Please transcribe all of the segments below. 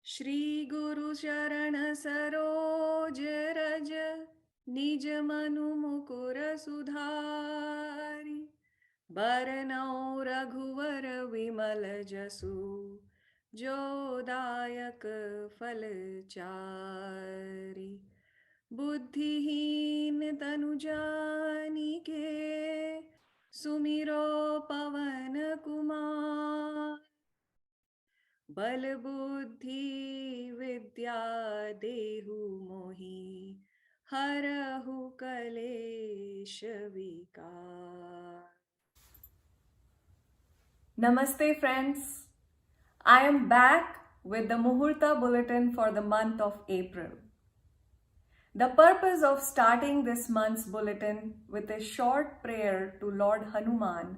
श्री गुरु चरण सरोज रज निज मनु मुकुर सुधारि बरनउँ रघुवर विमल जसु जो दायक फल चारि बुद्धिहीन तनु जानिके सुमिरो पवन कुमार बल बुद्धि विद्या देहु मोहि हरहु कलेश विकार। Namaste friends, I am back with the Muhurtha Bulletin for the month of April. The purpose of starting this month's bulletin with a short prayer to Lord Hanuman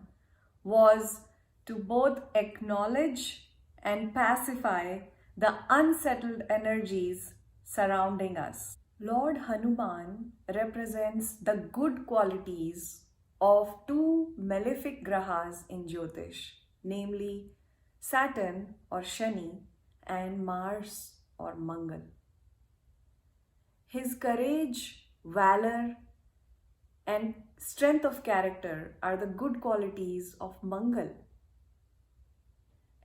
was to both acknowledge and pacify the unsettled energies surrounding us. Lord Hanuman represents the good qualities of two malefic grahas in Jyotish, namely Saturn or Shani and Mars or Mangal. His courage, valor, and strength of character are the good qualities of Mangal.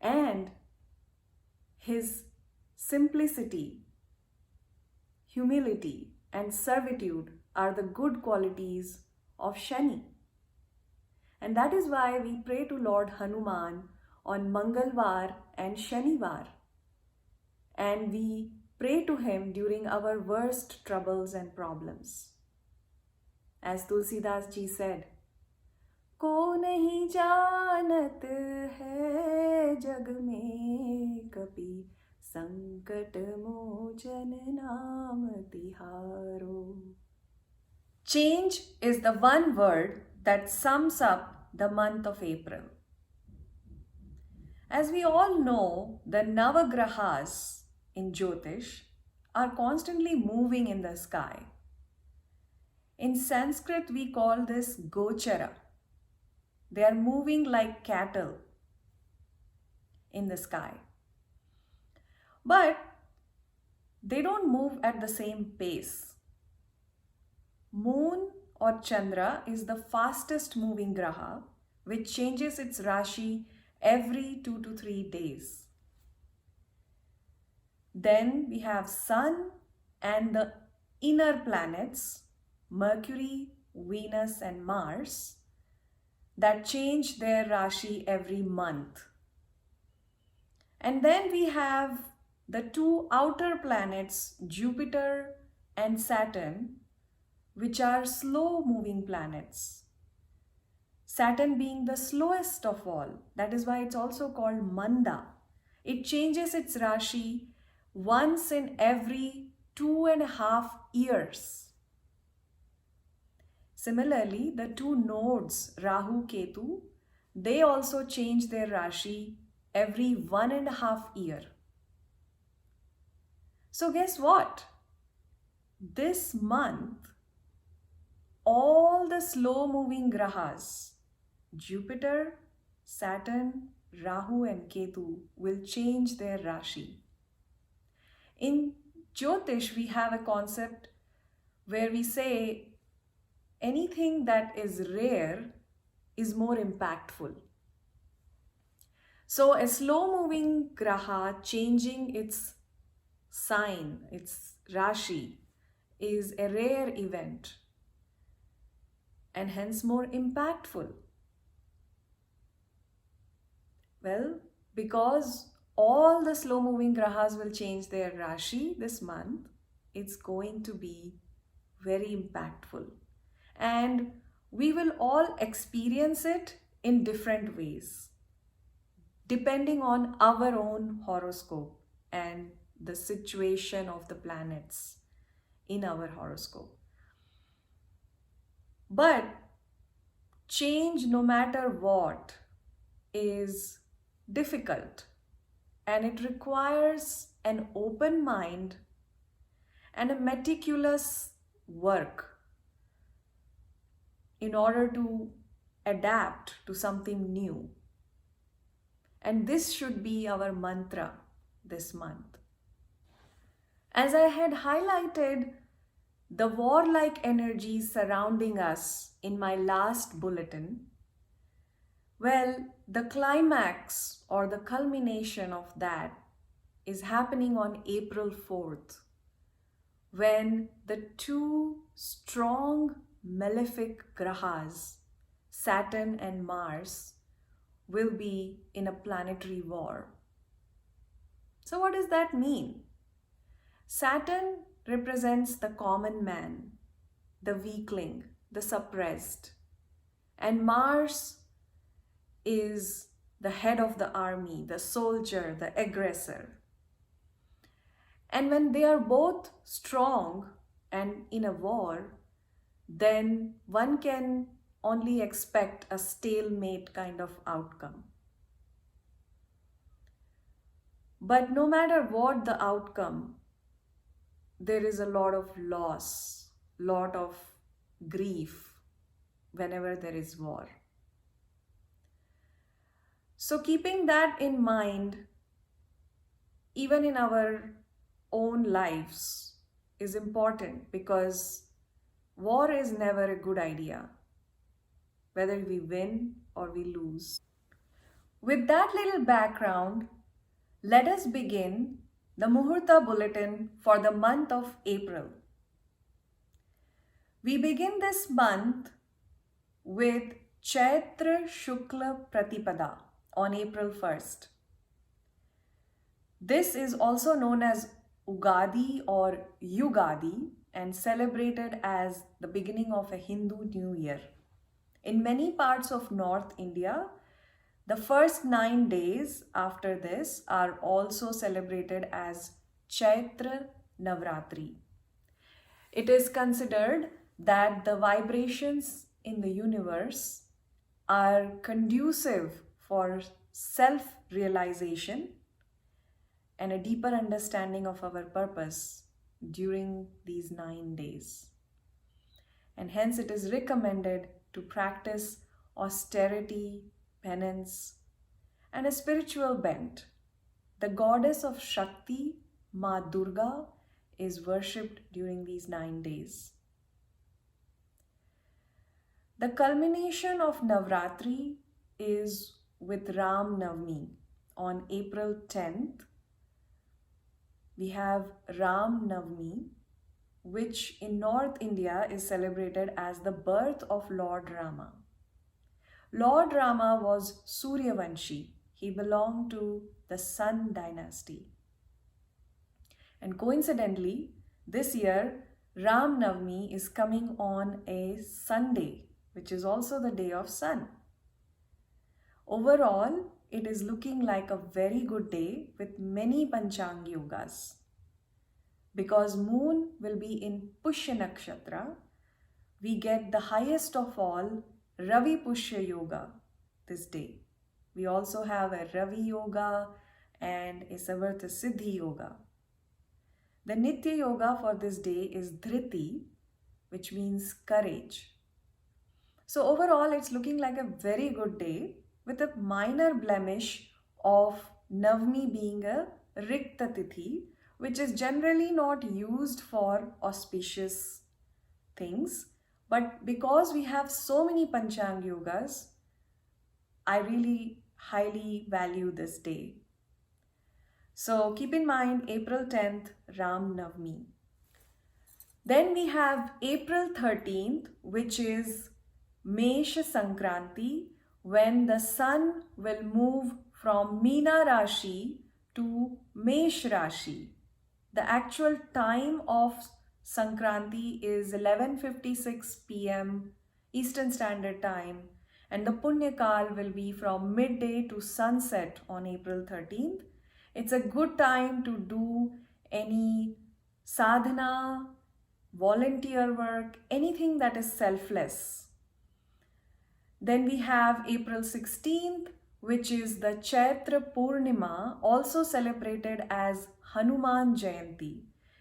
And his simplicity, humility, and servitude are the good qualities of Shani. And that is why we pray to Lord Hanuman on Mangalvar and Shanivar. And we pray to him during our worst troubles and problems. As Tulsidas ji said, को नहीं जानत है जग में कपि संकट मोचन नाम तिहारो. Change is the one word that sums up the month of April. As we all know, the Navagrahas in Jyotish are constantly moving in the sky. In Sanskrit, we call this gochara. They are moving like cattle in the sky. But they don't move at the same pace. Moon or Chandra is the fastest moving graha, which changes its Rashi every 2 to 3 days. Then we have Sun and the inner planets, Mercury, Venus, and Mars, that change their Rashi every month. And then we have the two outer planets, Jupiter and Saturn, which are slow moving planets. Saturn being the slowest of all, that is why it's also called Manda. It changes its Rashi once in every 2.5 years. Similarly, the two nodes, Rahu, Ketu, they also change their Rashi every 1.5 year. So guess what? This month, all the slow moving grahas, Jupiter, Saturn, Rahu and Ketu will change their Rashi. In Jyotish, we have a concept where we say anything that is rare is more impactful. So a slow-moving graha changing its sign, its Rashi, is a rare event and hence more impactful. Well, because all the slow-moving grahas will change their Rashi this month, it's going to be very impactful. And we will all experience it in different ways, depending on our own horoscope and the situation of the planets in our horoscope. But change, no matter what, is difficult. And it requires an open mind and a meticulous work in order to adapt to something new. And this should be our mantra this month. As I had highlighted the warlike energies surrounding us in my last bulletin, well, the climax or the culmination of that is happening on April 4th, when the two strong malefic grahas, Saturn and Mars, will be in a planetary war. So, what does that mean? Saturn represents the common man, the weakling, the suppressed, and Mars is the head of the army, the soldier, the aggressor. And when they are both strong and in a war, then one can only expect a stalemate kind of outcome. But no matter what the outcome, there is a lot of loss, lot of grief whenever there is war. So keeping that in mind, even in our own lives, is important, because war is never a good idea, whether we win or we lose. With that little background, let us begin the Muhurtha Bulletin for the month of April. We begin this month with Chaitra Shukla Pratipada on April 1st. This is also known as Ugadi or Yugadi and celebrated as the beginning of a Hindu New Year. In many parts of North India, the first 9 days after this are also celebrated as Chaitra Navratri. It is considered that the vibrations in the universe are conducive for self-realization and a deeper understanding of our purpose during these 9 days. And hence it is recommended to practice austerity, penance, and a spiritual bent. The goddess of Shakti, Ma Durga, is worshipped during these 9 days. The culmination of Navratri is with Ram Navami on April 10th. We have Ram Navami, which in North India is celebrated as the birth of Lord Rama. Lord Rama was Suryavanshi. He belonged to the Sun dynasty. And coincidentally, this year, Ram Navami is coming on a Sunday, which is also the day of Sun. Overall, it is looking like a very good day with many Panchang Yogas. Because Moon will be in Pushya Nakshatra, we get the highest of all Ravi Pushya Yoga this day. We also have a Ravi Yoga and a Savartha Siddhi Yoga. The Nitya Yoga for this day is Dhriti, which means courage. So overall, it's looking like a very good day with a minor blemish of Navami being a Rikta Tithi, which is generally not used for auspicious things. But because we have so many Panchang Yogas, I really highly value this day. So keep in mind April 10th, Ram Navami. Then we have April 13th, which is Mesha Sankranti, when the sun will move from Meena Rashi to Mesh Rashi. The actual time of Sankranti is 11:56 p.m. Eastern Standard Time, and the Punya Kal will be from midday to sunset on April 13th. It's a good time to do any sadhana, volunteer work, anything that is selfless. Then we have April 16th, which is the Chaitra Purnima, also celebrated as Hanuman Jayanti.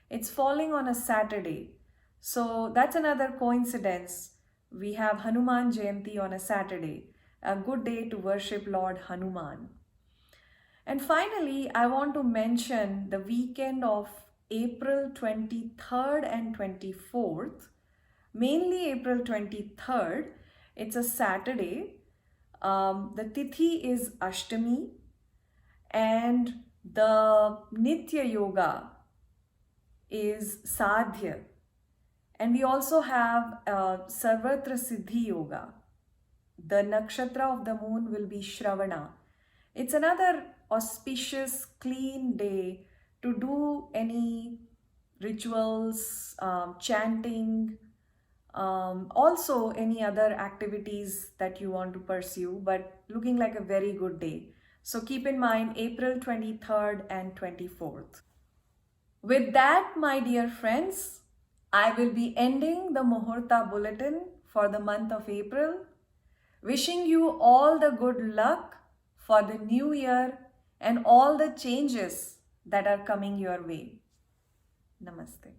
It's falling on a Saturday. So that's another coincidence. We have Hanuman Jayanti on a Saturday, a good day to worship Lord Hanuman. And finally, I want to mention the weekend of April 23rd and 24th. Mainly April 23rd. It's a Saturday. The Tithi is Ashtami, and the Nitya Yoga is Sadhya. And we also have Sarvatra Siddhi Yoga. The nakshatra of the moon will be Shravana. It's another auspicious, clean day to do any rituals, chanting, also any other activities that you want to pursue, but looking like a very good day. So keep in mind April 23rd and 24th. With that, my dear friends, I will be ending the Muhurtha Bulletin for the month of April. Wishing you all the good luck for the new year and all the changes that are coming your way. Namaste.